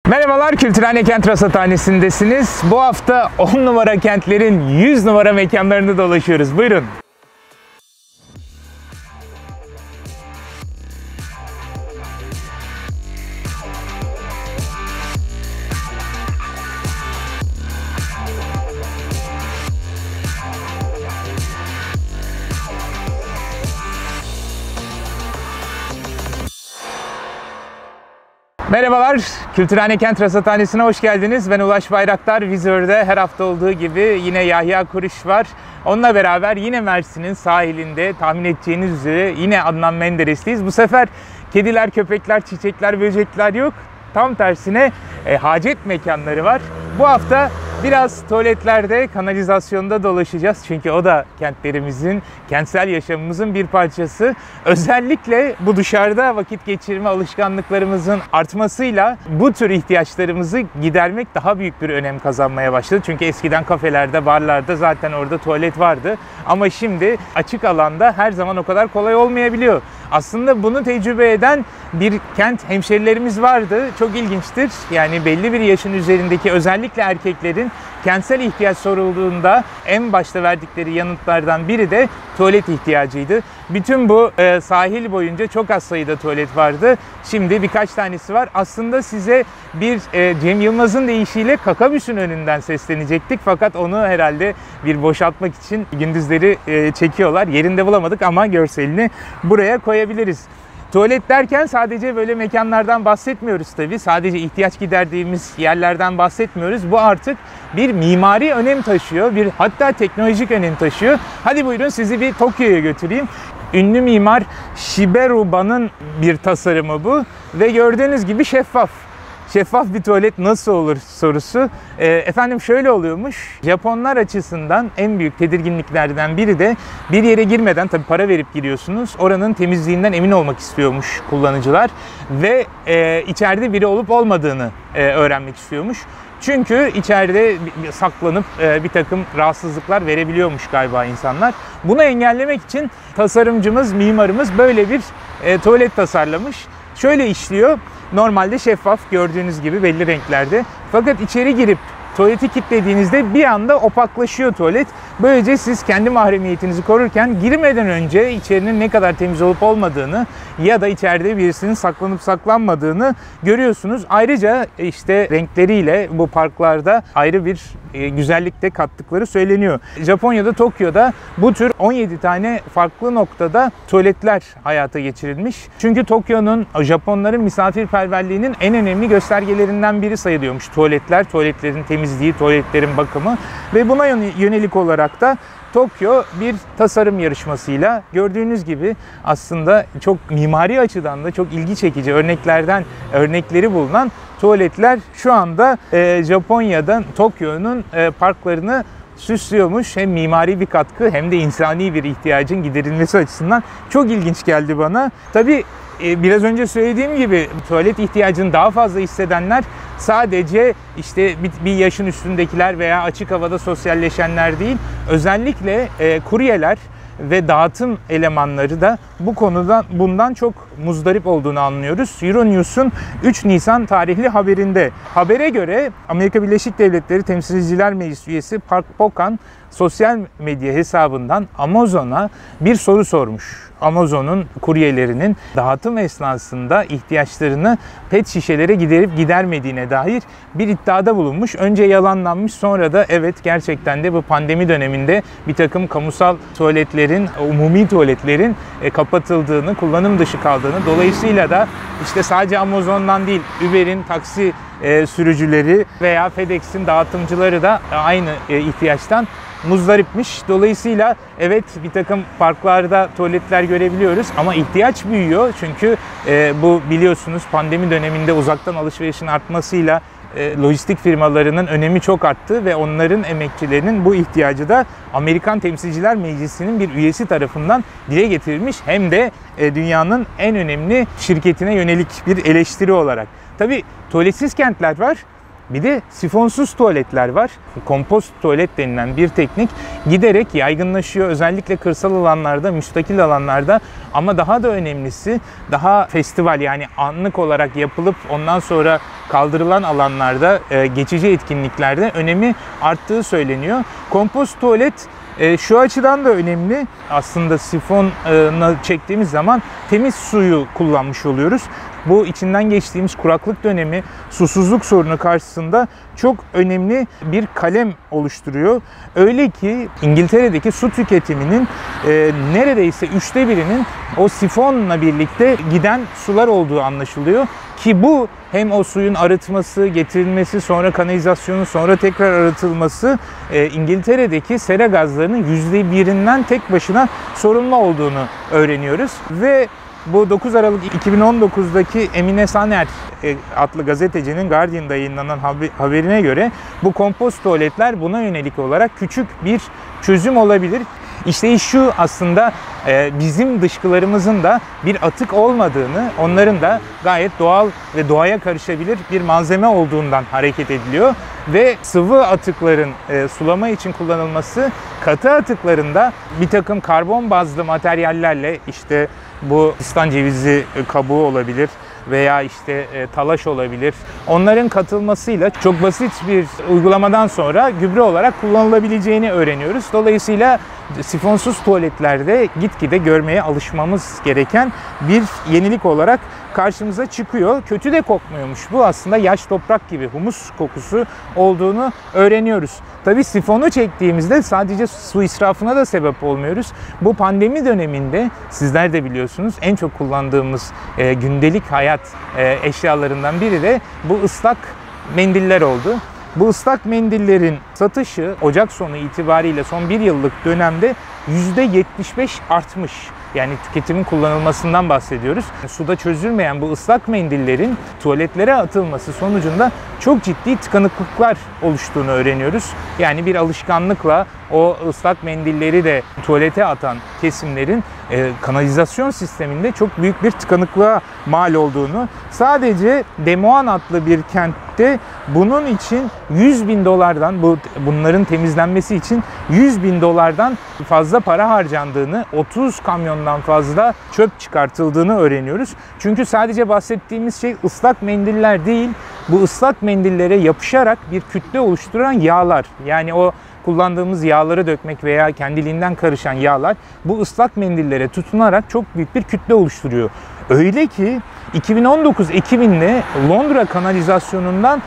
Merhabalar, Kültürhane Kent Rasathanesi'ndesiniz. Bu hafta 10 numara kentlerin 100 numara mekanlarını dolaşıyoruz. Buyurun. Merhabalar, Kültürhane Kent Rasathanesi'ne hoş geldiniz. Ben Ulaş Bayraktar. Vizör'de her hafta olduğu gibi yine Yahya Kuruş var. Onunla beraber yine Mersin'in sahilinde, tahmin edeceğiniz üzere yine Adnan Menderes'teyiz. Bu sefer kediler, köpekler, çiçekler, böcekler yok. Tam tersine hacet mekanları var. Bu hafta biraz tuvaletlerde, kanalizasyonda dolaşacağız. Çünkü o da kentlerimizin, kentsel yaşamımızın bir parçası. Özellikle bu dışarıda vakit geçirme alışkanlıklarımızın artmasıyla bu tür ihtiyaçlarımızı gidermek daha büyük bir önem kazanmaya başladı. Çünkü eskiden kafelerde, barlarda zaten orada tuvalet vardı. Ama şimdi açık alanda her zaman o kadar kolay olmayabiliyor. Aslında bunu tecrübe eden bir kent hemşerilerimiz vardı. Çok ilginçtir. Yani belli bir yaşın üzerindeki özellikle erkeklerin kentsel ihtiyaç sorulduğunda en başta verdikleri yanıtlardan biri de tuvalet ihtiyacıydı. Bütün bu sahil boyunca çok az sayıda tuvalet vardı. Şimdi birkaç tanesi var. Aslında size bir Cem Yılmaz'ın deyişiyle Kakabüs'ün önünden seslenecektik. Fakat onu herhalde bir boşaltmak için gündüzleri çekiyorlar. Yerinde bulamadık ama görselini buraya koyabiliriz. Tuvalet derken sadece böyle mekanlardan bahsetmiyoruz tabii. Sadece ihtiyaç giderdiğimiz yerlerden bahsetmiyoruz. Bu artık bir mimari önem taşıyor. Hatta teknolojik önem taşıyor. Hadi buyurun sizi bir Tokyo'ya götüreyim. Ünlü mimar Shigeru Uba'nın bir tasarımı bu. Ve gördüğünüz gibi şeffaf. Şeffaf bir tuvalet nasıl olur sorusu. Efendim şöyle oluyormuş. Japonlar açısından en büyük tedirginliklerden biri de bir yere girmeden, tabii para verip giriyorsunuz, oranın temizliğinden emin olmak istiyormuş kullanıcılar. Ve içeride biri olup olmadığını öğrenmek istiyormuş. Çünkü içeride saklanıp bir takım rahatsızlıklar verebiliyormuş galiba insanlar. Bunu engellemek için tasarımcımız, mimarımız böyle bir tuvalet tasarlamış. Şöyle işliyor. Normalde şeffaf, gördüğünüz gibi belli renklerde. Fakat içeri girip tuvaleti kilitlediğinizde bir anda opaklaşıyor tuvalet. Böylece siz kendi mahremiyetinizi korurken girmeden önce içerinin ne kadar temiz olup olmadığını ya da içeride birisinin saklanıp saklanmadığını görüyorsunuz. Ayrıca işte renkleriyle bu parklarda ayrı bir güzellik de kattıkları söyleniyor. Japonya'da, Tokyo'da bu tür 17 tane farklı noktada tuvaletler hayata geçirilmiş. Çünkü Tokyo'nun, Japonların misafirperverliğinin en önemli göstergelerinden biri sayılıyormuş tuvaletler, tuvaletlerin temizliği, tuvaletlerin bakımı ve buna yönelik olarak da Tokyo bir tasarım yarışmasıyla gördüğünüz gibi aslında çok mimari açıdan da çok ilgi çekici örnekleri bulunan tuvaletler şu anda Japonya'dan Tokyo'nun parklarını süslüyormuş. Hem mimari bir katkı hem de insani bir ihtiyacın giderilmesi açısından çok ilginç geldi bana. Tabii biraz önce söylediğim gibi tuvalet ihtiyacını daha fazla hissedenler sadece işte bir yaşın üstündekiler veya açık havada sosyalleşenler değil, özellikle kuryeler ve dağıtım elemanları da bu konuda bundan çok muzdarip olduğunu anlıyoruz. Euronews'un 3 Nisan tarihli haberinde. Habere göre Amerika Birleşik Devletleri Temsilciler Meclisi üyesi Park Pocan sosyal medya hesabından Amazon'a bir soru sormuş. Amazon'un kuryelerinin dağıtım esnasında ihtiyaçlarını pet şişelere giderip gidermediğine dair bir iddiada bulunmuş. Önce yalanlanmış, sonra da evet gerçekten de bu pandemi döneminde bir takım kamusal tuvaletlerin, umumi tuvaletlerin kapatıldığını, kullanım dışı kaldığını, dolayısıyla da işte sadece Amazon'dan değil, Uber'in taksi sürücüleri veya FedEx'in dağıtımcıları da aynı ihtiyaçtan muzdaripmiş. Dolayısıyla evet bir takım parklarda tuvaletler görebiliyoruz ama ihtiyaç büyüyor. Çünkü bu biliyorsunuz pandemi döneminde uzaktan alışverişin artmasıyla lojistik firmalarının önemi çok arttı ve onların emekçilerinin bu ihtiyacı da Amerikan Temsilciler Meclisi'nin bir üyesi tarafından dile getirilmiş. Hem de dünyanın en önemli şirketine yönelik bir eleştiri olarak. Tabii tuvaletsiz kentler var. Bir de sifonsuz tuvaletler var. Kompost tuvalet denilen bir teknik giderek yaygınlaşıyor. Özellikle kırsal alanlarda, müstakil alanlarda, ama daha da önemlisi daha festival, yani anlık olarak yapılıp ondan sonra kaldırılan alanlarda, geçici etkinliklerde önemi arttığı söyleniyor. Kompost tuvalet şu açıdan da önemli. Aslında sifona çektiğimiz zaman temiz suyu kullanmış oluyoruz. Bu içinden geçtiğimiz kuraklık dönemi, susuzluk sorunu karşısında çok önemli bir kalem oluşturuyor. Öyle ki İngiltere'deki su tüketiminin neredeyse 1/3'inin o sifonla birlikte giden sular olduğu anlaşılıyor. Ki bu hem o suyun arıtması, getirilmesi, sonra kanalizasyonun, sonra tekrar arıtılması İngiltere'deki sera gazlarının %1'inden tek başına sorumlu olduğunu öğreniyoruz. Ve bu 9 Aralık 2019'daki Emine Saner adlı gazetecinin Guardian'da yayınlanan haberine göre bu kompost tuvaletler buna yönelik olarak küçük bir çözüm olabilir. İşte iş şu, aslında bizim dışkılarımızın da bir atık olmadığını, onların da gayet doğal ve doğaya karışabilir bir malzeme olduğundan hareket ediliyor. Ve sıvı atıkların sulama için kullanılması, katı atıklarında bir takım karbon bazlı materyallerle, işte bu Hindistan cevizi kabuğu olabilir veya işte talaş olabilir, onların katılmasıyla çok basit bir uygulamadan sonra gübre olarak kullanılabileceğini öğreniyoruz. Dolayısıyla sifonsuz tuvaletlerde gitgide görmeye alışmamız gereken bir yenilik olarak karşımıza çıkıyor. Kötü de kokmuyormuş. Bu aslında yaş toprak gibi humus kokusu olduğunu öğreniyoruz. Tabii sifonu çektiğimizde sadece su israfına da sebep olmuyoruz. Bu pandemi döneminde sizler de biliyorsunuz en çok kullandığımız gündelik hayat eşyalarından biri de bu ıslak mendiller oldu. Bu ıslak mendillerin satışı Ocak sonu itibariyle son bir yıllık dönemde %75 artmış. Yani tüketimin kullanılmasından bahsediyoruz. Suda çözülmeyen bu ıslak mendillerin tuvaletlere atılması sonucunda çok ciddi tıkanıklıklar oluştuğunu öğreniyoruz. Yani bir alışkanlıkla o ıslak mendilleri de tuvalete atan kesimlerin kanalizasyon sisteminde çok büyük bir tıkanıklığa mal olduğunu, sadece Des Moines adlı bir kentte bunun için $100.000'dan, bunların temizlenmesi için $100.000'dan fazla para harcandığını, 30 kamyondan fazla çöp çıkartıldığını öğreniyoruz. Çünkü sadece bahsettiğimiz şey ıslak mendiller değil, bu ıslak mendillere yapışarak bir kütle oluşturan yağlar. Yani o kullandığımız yağları dökmek veya kendiliğinden karışan yağlar bu ıslak mendillere tutunarak çok büyük bir kütle oluşturuyor. Öyle ki 2019 Ekim'inde Londra kanalizasyonundan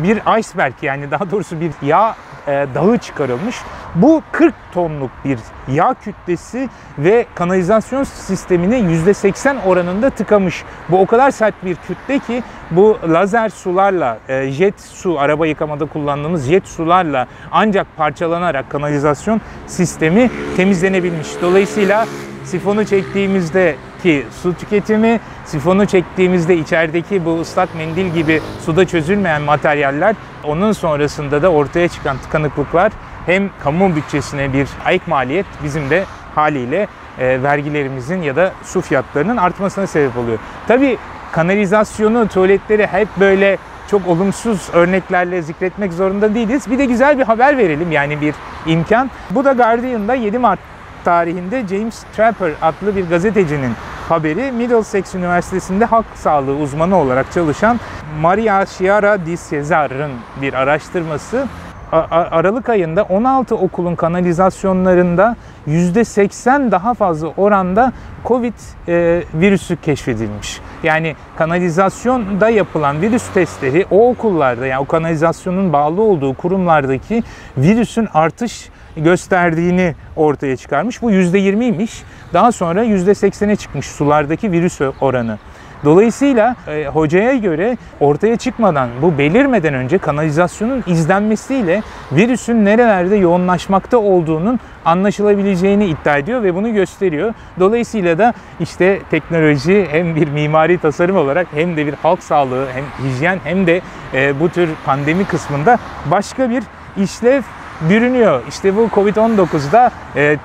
bir iceberg, yani daha doğrusu bir yağ dağı çıkarılmış. Bu 40 tonluk bir yağ kütlesi ve kanalizasyon sistemini %80 oranında tıkamış. Bu o kadar sert bir kütle ki bu lazer sularla, jet su, araba yıkamada kullandığımız jet sularla ancak parçalanarak kanalizasyon sistemi temizlenebilmiş. Dolayısıyla sifonu çektiğimizdeki su tüketimi, sifonu çektiğimizde içerideki bu ıslak mendil gibi suda çözülmeyen materyaller, onun sonrasında da ortaya çıkan tıkanıklıklar hem kamu bütçesine bir ayık maliyet, bizim de haliyle vergilerimizin ya da su fiyatlarının artmasına sebep oluyor. Tabii kanalizasyonu, tuvaletleri hep böyle çok olumsuz örneklerle zikretmek zorunda değiliz. Bir de güzel bir haber verelim, yani bir imkan. Bu da Guardian'da 7 Mart tarihinde James Trapper adlı bir gazetecinin haberi. Middlesex Üniversitesi'nde halk sağlığı uzmanı olarak çalışan Maria Chiara Di Cesar'ın bir araştırması. Aralık ayında 16 okulun kanalizasyonlarında %80 daha fazla oranda Covid virüsü keşfedilmiş. Yani kanalizasyonda yapılan virüs testleri o okullarda, yani o kanalizasyonun bağlı olduğu kurumlardaki virüsün artış gösterdiğini ortaya çıkarmış. Bu %20'ymiş. Daha sonra %80'e çıkmış sulardaki virüs oranı. Dolayısıyla hocaya göre ortaya çıkmadan, bu belirmeden önce kanalizasyonun izlenmesiyle virüsün nerelerde yoğunlaşmakta olduğunun anlaşılabileceğini iddia ediyor ve bunu gösteriyor. Dolayısıyla da işte teknoloji hem bir mimari tasarım olarak hem de bir halk sağlığı, hem hijyen, hem de bu tür pandemi kısmında başka bir işlev bürünüyor. İşte bu Covid-19'da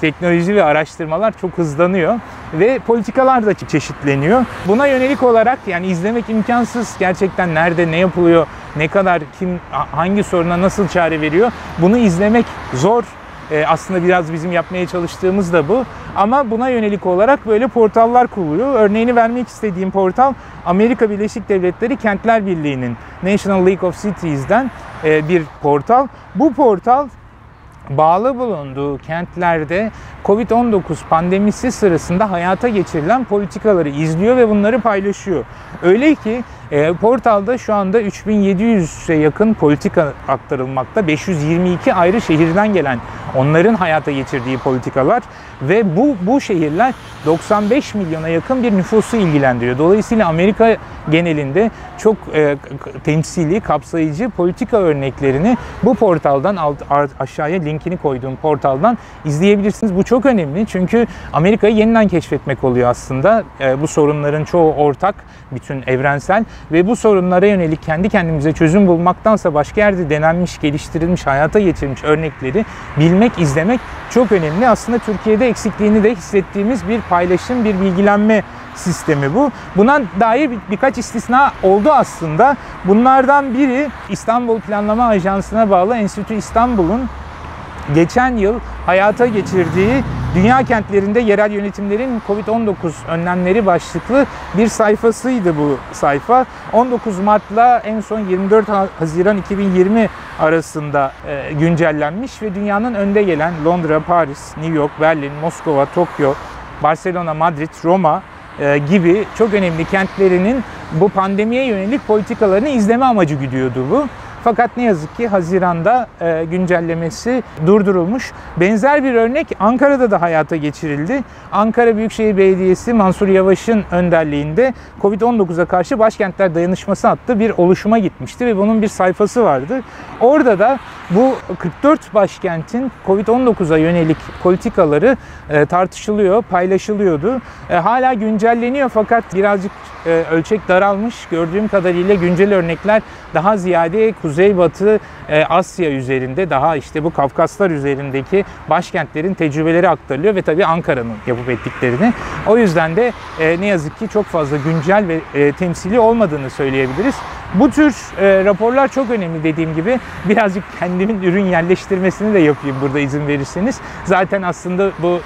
teknoloji ve araştırmalar çok hızlanıyor ve politikalar da çeşitleniyor. Buna yönelik olarak, yani izlemek imkansız gerçekten nerede ne yapılıyor, ne kadar kim hangi soruna nasıl çare veriyor bunu izlemek zor. Aslında biraz bizim yapmaya çalıştığımız da bu. Ama buna yönelik olarak böyle portallar kuruluyor. Örneğini vermek istediğim portal Amerika Birleşik Devletleri Kentler Birliği'nin National League of Cities'den bir portal. Bu portal bağlı bulunduğu kentlerde Covid-19 pandemisi sırasında hayata geçirilen politikaları izliyor ve bunları paylaşıyor. Öyle ki portalda şu anda 3700'e yakın politika aktarılmakta. 522 ayrı şehirden gelen onların hayata geçirdiği politikalar ve bu şehirler 95 milyona yakın bir nüfusu ilgilendiriyor. Dolayısıyla Amerika genelinde çok temsili, kapsayıcı politika örneklerini bu portaldan aşağıya linkini koyduğum portaldan izleyebilirsiniz. Bu çok önemli çünkü Amerika'yı yeniden keşfetmek oluyor aslında. Bu sorunların çoğu ortak, bütün evrensel ve bu sorunlara yönelik kendi kendimize çözüm bulmaktansa başka yerde denenmiş, geliştirilmiş, hayata geçirilmiş örnekleri bilmek, izlemek çok önemli. Aslında Türkiye'de eksikliğini de hissettiğimiz bir paylaşım, bir bilgilenme sistemi bu. Buna dair birkaç istisna oldu aslında. Bunlardan biri İstanbul Planlama Ajansı'na bağlı Enstitü İstanbul'un geçen yıl hayata geçirdiği Dünya Kentlerinde Yerel Yönetimlerin Covid-19 Önlemleri başlıklı bir sayfasıydı bu sayfa. 19 Mart'la en son 24 Haziran 2020 arasında güncellenmiş ve dünyanın önde gelen Londra, Paris, New York, Berlin, Moskova, Tokyo, Barcelona, Madrid, Roma gibi çok önemli kentlerinin bu pandemiye yönelik politikalarını izleme amacı güdüyordu bu. Fakat ne yazık ki Haziran'da güncellemesi durdurulmuş. Benzer bir örnek Ankara'da da hayata geçirildi. Ankara Büyükşehir Belediyesi Mansur Yavaş'ın önderliğinde Covid-19'a karşı Başkentler Dayanışması adlı bir oluşuma gitmişti ve bunun bir sayfası vardı. Orada da bu 44 başkentin Covid-19'a yönelik politikaları tartışılıyor, paylaşılıyordu. Hala güncelleniyor fakat birazcık ölçek daralmış. Gördüğüm kadarıyla güncel örnekler daha ziyade Kuzeybatı Asya üzerinde, daha işte bu Kafkaslar üzerindeki başkentlerin tecrübeleri aktarılıyor ve tabii Ankara'nın yapıp ettiklerini. O yüzden de ne yazık ki çok fazla güncel ve temsili olmadığını söyleyebiliriz. Bu tür raporlar çok önemli dediğim gibi. Birazcık kendimin ürün yerleştirmesini de yapayım burada izin verirseniz. Zaten aslında bu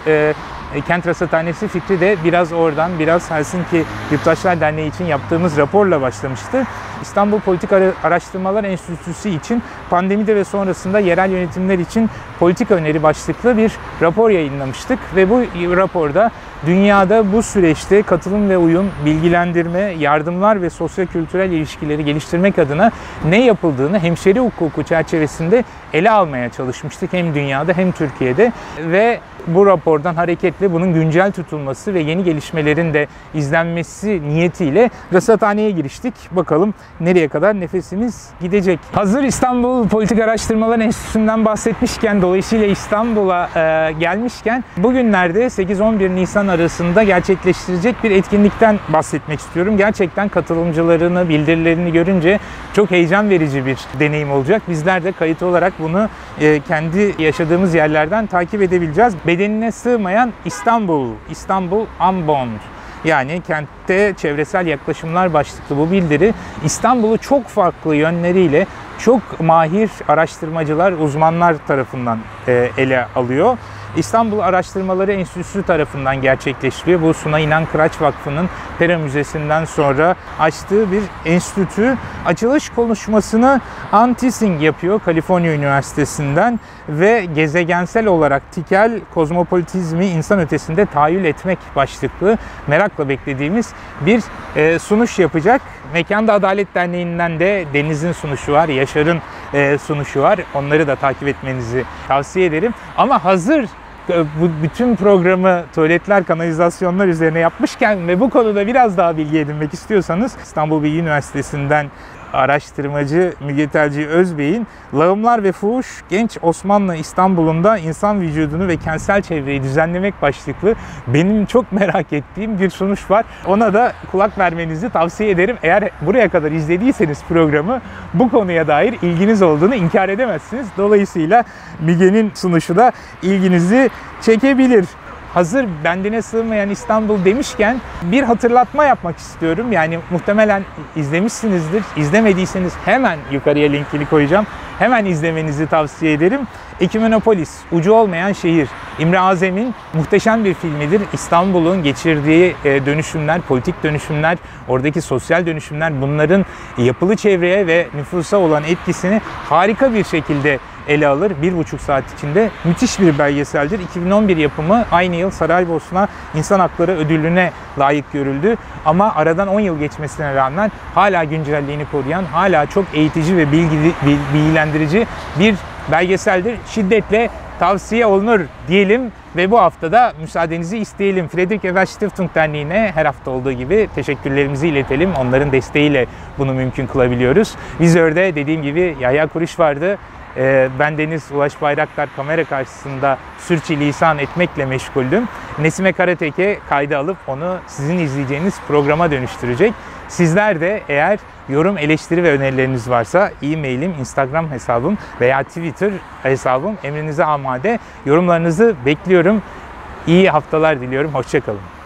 Kent Rasathanesi fikri de biraz oradan, biraz Helsinki Yurttaşlar Derneği için yaptığımız raporla başlamıştı. İstanbul Politika Araştırmalar Enstitüsü için pandemide ve sonrasında yerel yönetimler için politika öneri başlıklı bir rapor yayınlamıştık ve bu raporda dünyada bu süreçte katılım ve uyum, bilgilendirme, yardımlar ve sosyo-kültürel ilişkileri geliştirmek adına ne yapıldığını hemşeri hukuku çerçevesinde ele almaya çalışmıştık hem dünyada hem Türkiye'de ve bu rapordan hareketle bunun güncel tutulması ve yeni gelişmelerin de izlenmesi niyetiyle rasathaneye giriştik. Bakalım nereye kadar nefesimiz gidecek. Hazır İstanbul Politika Araştırmalar Enstitüsü'nden bahsetmişken, dolayısıyla İstanbul'a gelmişken bugünlerde 8-11 Nisan arasında gerçekleştirecek bir etkinlikten bahsetmek istiyorum. Gerçekten katılımcılarını, bildirilerini görünce çok heyecan verici bir deneyim olacak. Bizler de kayıt olarak bunu kendi yaşadığımız yerlerden takip edebileceğiz. Bedenine sığmayan İstanbul Unbound. Yani kentte çevresel yaklaşımlar başlıklı bu bildiri İstanbul'u çok farklı yönleriyle çok mahir araştırmacılar, uzmanlar tarafından ele alıyor. İstanbul Araştırmaları Enstitüsü tarafından gerçekleştiriyor. Bu Suna İnan Kıraç Vakfı'nın Pera Müzesi'nden sonra açtığı bir enstitü. Açılış konuşmasını Ann Tissing yapıyor Kaliforniya Üniversitesi'nden ve gezegensel olarak tikel kozmopolitizmi insan ötesinde tahayyül etmek başlıklı merakla beklediğimiz bir sunuş yapacak. Mekanda Adalet Derneği'nden de Deniz'in sunuşu var, Yaşar'ın sunuşu var. Onları da takip etmenizi tavsiye ederim. Ama hazır bu bütün programı tuvaletler, kanalizasyonlar üzerine yapmışken ve bu konuda biraz daha bilgi edinmek istiyorsanız İstanbul Bilgi Üniversitesi'nden araştırmacı Müge Telci Özbey'in Lağımlar ve Fuhuş Genç Osmanlı İstanbul'unda insan vücudunu ve kentsel çevreyi düzenlemek başlıklı benim çok merak ettiğim bir sunuş var. Ona da kulak vermenizi tavsiye ederim. Eğer buraya kadar izlediyseniz programı bu konuya dair ilginiz olduğunu inkar edemezsiniz. Dolayısıyla Müge'nin sunuşu da ilginizi çekebilir. hazır bendine sığmayan İstanbul demişken bir hatırlatma yapmak istiyorum. Yani muhtemelen izlemişsinizdir. İzlemediyseniz hemen yukarıya linkini koyacağım. Hemen izlemenizi tavsiye ederim. Ekimenopolis, Ucu Olmayan Şehir. İmre Azem'in muhteşem bir filmidir. İstanbul'un geçirdiği dönüşümler, politik dönüşümler, oradaki sosyal dönüşümler, bunların yapılı çevreye ve nüfusa olan etkisini harika bir şekilde ele alır. 1,5 saat içinde müthiş bir belgeseldir. 2011 yapımı, aynı yıl Saraybosna İnsan Hakları Ödülü'ne layık görüldü. Ama aradan 10 yıl geçmesine rağmen hala güncelliğini koruyan, hala çok eğitici ve bilgilendirici bir belgeseldir. Şiddetle tavsiye olunur diyelim ve bu haftada müsaadenizi isteyelim. Friedrich Ebert Stiftung Derneği'ne her hafta olduğu gibi teşekkürlerimizi iletelim. Onların desteğiyle bunu mümkün kılabiliyoruz. Vizör'de dediğim gibi Yahya Kuruş vardı. Ben Deniz Ulaş Bayraktar kamera karşısında sürçülisan etmekle meşguldüm. Nesime Karatek'e kayda alıp onu sizin izleyeceğiniz programa dönüştürecek. Sizler de eğer yorum, eleştiri ve önerileriniz varsa e-mailim, Instagram hesabım veya Twitter hesabım emrinize amade. Yorumlarınızı bekliyorum. İyi haftalar diliyorum. Hoşça kalın.